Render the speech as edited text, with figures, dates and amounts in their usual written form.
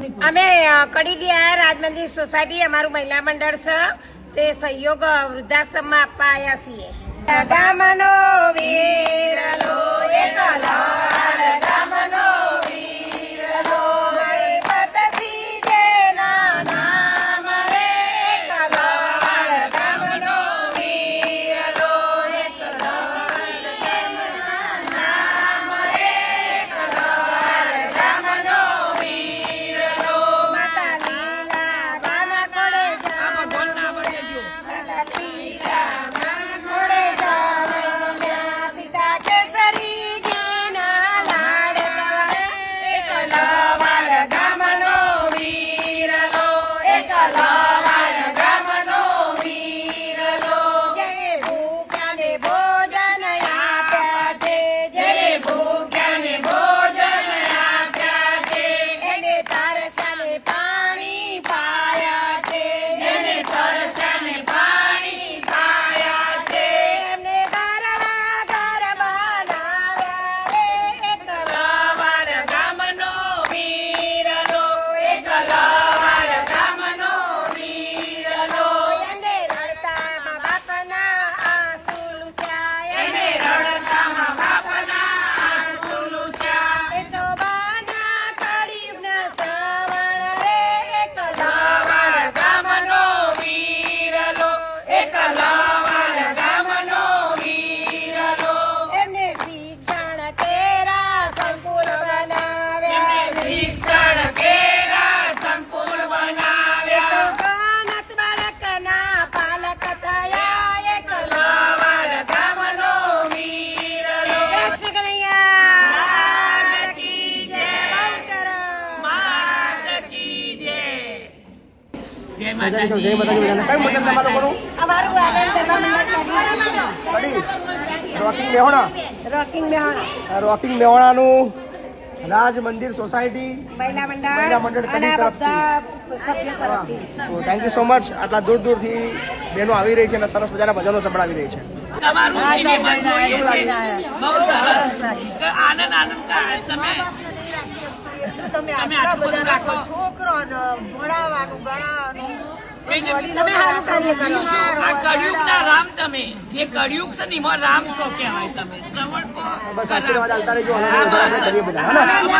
અમે કડીદિયા રાજમંદિર સોસાયટી અમારું મહિલા મંડળ છે તે સહયોગ વૃદ્ધાશ્રમમાં આપવા આવ્યા છીએ. ગામનો વીરલો એકલો ગામનો વીરલો પતસી જેના નામ રે એકલો ગામનો વીરલો એકલો નામ રે એકલો ગામનો વીરલો માતા લીલા બાના કોડે જા બોલના બજજો માતા લીલા બાના કોડે જા પિતા કેસરી જીના લાડવા એકલો વાર ગામનો વીરલો એકલો વાર ગામનો વીરલો જે ભૂખ્યાને ભોજન આપ્યા છે જે ભૂખ્યાને ભોજન આપ્યા છે એને તરસાને પાણી પાયા છે એને તરસાને પાણી પાયા છે એમને ઘરના ઘર બનાવ્યા રે એકલો વાર ગામનો વીરલો એકલો વાર ગામનો વીરલો એને રડતામાં બાપના આંસુ લૂછ્યા એને રડતામાં બાપના આંસુ લૂછ્યા એ તો બાના કળિયુગના શ્રવણ રે એકલો વાર ગામનો વીરલો એકલો વાર ગામનો વીરલો એમને શિક્ષણ કેરા સંકુલ બનાવ્યા શિક્ષણ કેરા સંકુલ બનાવ્યા ગણત બાળકના પાલક થયા એકલો વાર ગામનો વીરલો કૃષ્ણ કનૈયા કી જય બહુચર માત કી જય જય માતાજી. કઈ મંડળ તમારું કરું? અમારું આનંદ કડી રોકિંગ મેહોણા. રોકિંગ મેહોણા રોકિંગ મેહોણાનું રાજ મંદિર સોસાયટી મહિલા મહિલા મંડળ મંડળ અને કડી બધા સભ્યો તરફથી થેન્ક યુ સો મચ. આટલા દૂર દૂરથી બહેનો આવી રહી છે અને સરસ મજાના ભજનો સંભળાવી રહી છે. તમારું નિવેદન જોઈએ છે. બહુ સરસ. આનંદ તમે તમે આટલા બધા રાખો. છોકરોને ભણાવવાનું ગણાવવાનું તમે સારું કાર્ય કરો છો. આ કળિયુગના રામ તમે જે કળિયુગ છે ને એમાં રામ તો કહેવાય તમે શ્રવણ કો બસ આશીર્વાદ આવતા રહેજો. હવે વધારે કરીએ બધા. હા ને?